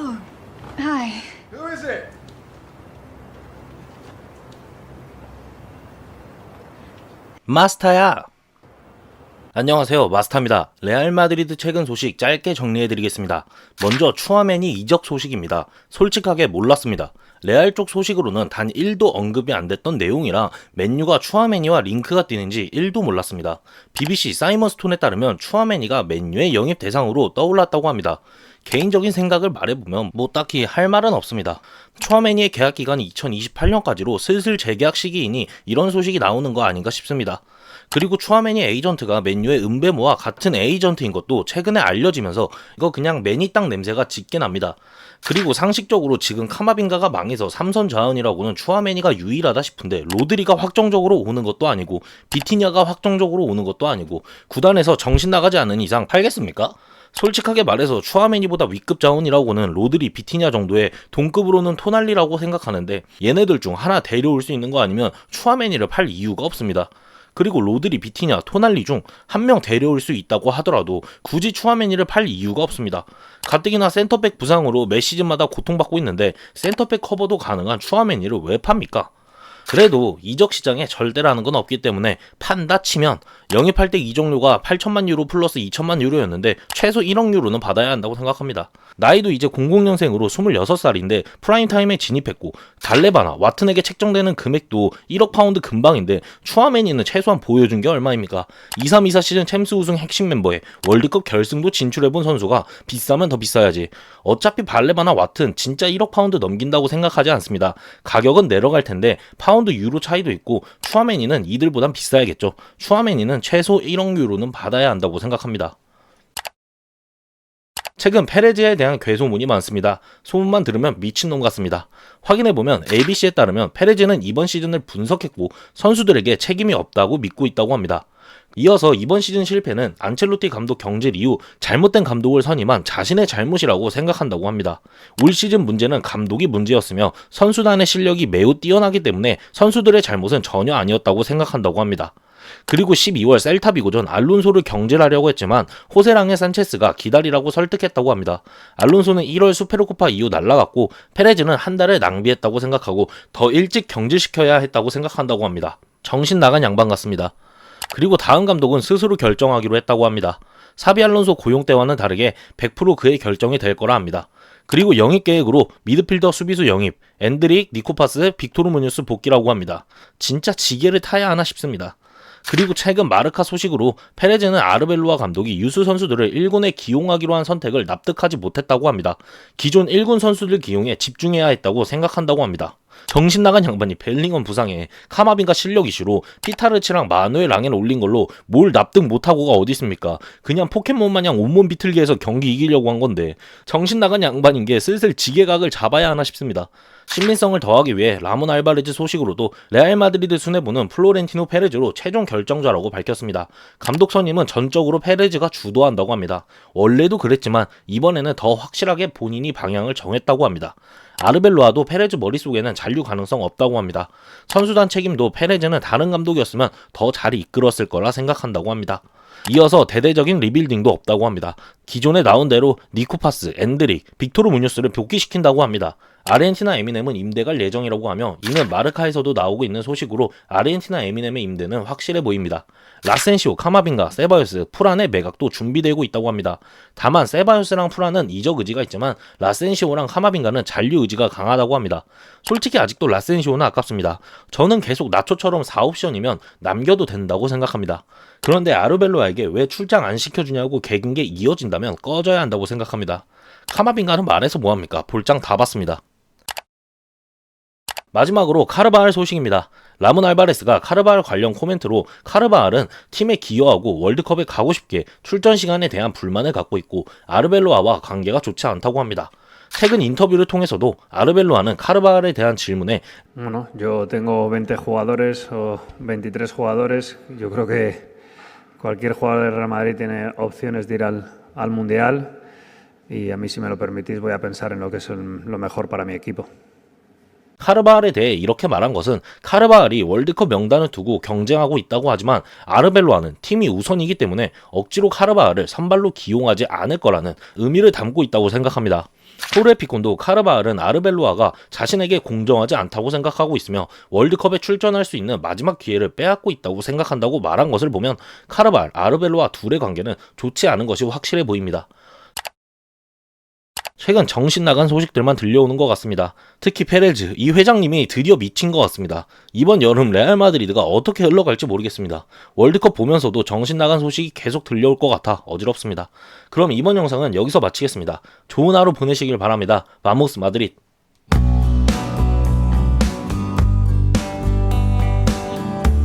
Oh, hi. Who is it? 마스타야. 안녕하세요, 마스타입니다. 레알 마드리드 최근 소식 짧게 정리해드리겠습니다. 먼저 추아멘이 이적 소식입니다. 솔직하게 몰랐습니다. 레알 쪽 소식으로는 단 1도 언급이 안 됐던 내용이라 맨유가 추아메니와 링크가 뛰는지 1도 몰랐습니다. BBC 사이먼 스톤에 따르면 추아메니가 맨유의 영입 대상으로 떠올랐다고 합니다. 개인적인 생각을 말해보면 뭐 딱히 할 말은 없습니다. 추아메니의 계약 기간이 2028년까지로 슬슬 재계약 시기이니 이런 소식이 나오는 거 아닌가 싶습니다. 그리고 추아메니 에이전트가 맨유의 은베모와 같은 에이전트인 것도 최근에 알려지면서 이거 그냥 매니 땅 냄새가 짙게 납니다. 그리고 상식적으로 지금 카마빙가가 망해서 삼선 자원이라고는 추아메니가 유일하다 싶은데 로드리가 확정적으로 오는 것도 아니고 비티냐가 확정적으로 오는 것도 아니고 구단에서 정신 나가지 않는 이상 팔겠습니까? 솔직하게 말해서 추아메니보다 위급 자원이라고는 로드리, 비티냐 정도의 동급으로는 토날리라고 생각하는데 얘네들 중 하나 데려올 수 있는 거 아니면 추아메니를 팔 이유가 없습니다. 그리고 로드리, 비티냐, 토날리 중 한 명 데려올 수 있다고 하더라도 굳이 추아메니를 팔 이유가 없습니다. 가뜩이나 센터백 부상으로 매 시즌마다 고통받고 있는데 센터백 커버도 가능한 추아메니를 왜 팝니까? 그래도 이적 시장에 절대라는 건 없기 때문에 판다 치면 영입할 때 이적료가 8천만 유로 플러스 2천만 유로였는데 최소 1억 유로는 받아야 한다고 생각합니다. 나이도 이제 00년생으로 26살인데 프라임타임에 진입했고 달레바나 와튼에게 책정되는 금액도 1억 파운드 근방인데 추아메니는 최소한 보여준 게 얼마입니까? 23-24 시즌 챔스 우승 핵심 멤버에 월드컵 결승도 진출해본 선수가 비싸면 더 비싸야지. 어차피 발레바나 와튼 진짜 1억 파운드 넘긴다고 생각하지 않습니다. 가격은 내려갈 텐데 파운드 유로 차이도 있고 추아메니는 이들보단 비싸야겠죠. 추아메니는 최소 1억 유로는 받아야 한다고 생각합니다. 최근 페레즈에 대한 괴소문이 많습니다. 소문만 들으면 미친놈 같습니다. 확인해보면 ABC에 따르면 페레즈는 이번 시즌을 분석했고 선수들에게 책임이 없다고 믿고 있다고 합니다. 이어서 이번 시즌 실패는 안첼로티 감독 경질 이후 잘못된 감독을 선임한 자신의 잘못이라고 생각한다고 합니다. 올 시즌 문제는 감독이 문제였으며 선수단의 실력이 매우 뛰어나기 때문에 선수들의 잘못은 전혀 아니었다고 생각한다고 합니다. 그리고 12월 셀타비고전 알론소를 경질하려고 했지만 호세랑의 산체스가 기다리라고 설득했다고 합니다. 알론소는 1월 수페르코파 이후 날아갔고 페레즈는 한 달을 낭비했다고 생각하고 더 일찍 경질시켜야 했다고 생각한다고 합니다. 정신 나간 양반 같습니다. 그리고 다음 감독은 스스로 결정하기로 했다고 합니다. 사비 알론소 고용 때와는 다르게 100% 그의 결정이 될 거라 합니다. 그리고 영입 계획으로 미드필더 수비수 영입, 엔드릭, 니코파스, 빅토르 무뉴스 복귀라고 합니다. 진짜 지게를 타야 하나 싶습니다. 그리고 최근 마르카 소식으로 페레즈는 아르벨로아 감독이 유수 선수들을 1군에 기용하기로 한 선택을 납득하지 못했다고 합니다. 기존 1군 선수들 기용에 집중해야 했다고 생각한다고 합니다. 정신나간 양반이 벨링엄 부상에 카마빈가 실력 이슈로 피타르치랑 마누엘 랑엘 올린 걸로 뭘 납득 못하고가 어디 있습니까? 그냥 포켓몬 마냥 온몸 비틀기해서 경기 이기려고 한 건데 정신나간 양반인 게 슬슬 지게각을 잡아야 하나 싶습니다. 신빙성을 더하기 위해 라몬 알바레즈 소식으로도 레알 마드리드 수뇌부는 플로렌티노 페레즈로 최종 결정자라고 밝혔습니다. 감독 선임은 전적으로 페레즈가 주도한다고 합니다. 원래도 그랬지만 이번에는 더 확실하게 본인이 방향을 정했다고 합니다. 아르벨로아도 페레즈 머릿속에는 잔류 가능성 없다고 합니다. 선수단 책임도 페레즈는 다른 감독이었으면 더 잘 이끌었을 거라 생각한다고 합니다. 이어서 대대적인 리빌딩도 없다고 합니다. 기존에 나온 대로 니코파스, 엔드릭, 빅토르 무뉴스를 복귀시킨다고 합니다. 아르헨티나 에미넴은 임대 갈 예정이라고 하며 이는 마르카에서도 나오고 있는 소식으로 아르헨티나 에미넴의 임대는 확실해 보입니다. 라센시오, 카마빙가, 세바요스, 프란의 매각도 준비되고 있다고 합니다. 다만 세바요스랑 프란은 이적 의지가 있지만 라센시오랑 카마빙가는 잔류 의지가 강하다고 합니다. 솔직히 아직도 라센시오는 아깝습니다. 저는 계속 나초처럼 4옵션이면 남겨도 된다고 생각합니다. 그런데 아르벨로아에게 왜 출장 안 시켜주냐고 개긴 게 이어진다면 꺼져야 한다고 생각합니다. 카마빙가는 말해서 뭐합니까? 볼장 다 봤습니다. 마지막으로 카르바알 소식입니다. 라몬 알바레스가 카르바알 관련 코멘트로 카르바알은 팀에 기여하고 월드컵에 가고 싶게 출전 시간에 대한 불만을 갖고 있고 아르벨로아와 관계가 좋지 않다고 합니다. 최근 인터뷰를 통해서도 아르벨로아는 카르바알에 대한 질문에 Bueno, yo tengo 20 jugadores o 23 jugadores. Yo creo que cualquier jugador del Real Madrid tiene opciones de ir al Mundial y a mí, si me lo permitís, voy a pensar en lo que es lo mejor para mi equipo. 카르바알에 대해 이렇게 말한 것은 카르바알이 월드컵 명단을 두고 경쟁하고 있다고 하지만 아르벨로아는 팀이 우선이기 때문에 억지로 카르바알을 선발로 기용하지 않을 거라는 의미를 담고 있다고 생각합니다. 토르에 피콘도 카르바알은 아르벨로아가 자신에게 공정하지 않다고 생각하고 있으며 월드컵에 출전할 수 있는 마지막 기회를 빼앗고 있다고 생각한다고 말한 것을 보면 카르바알, 아르벨로아 둘의 관계는 좋지 않은 것이 확실해 보입니다. 최근 정신 나간 소식들만 들려오는 것 같습니다. 특히 페레즈, 이 회장님이 드디어 미친 것 같습니다. 이번 여름 레알 마드리드가 어떻게 흘러갈지 모르겠습니다. 월드컵 보면서도 정신 나간 소식이 계속 들려올 것 같아 어지럽습니다. 그럼 이번 영상은 여기서 마치겠습니다. 좋은 하루 보내시길 바랍니다. 바모스 마드리드.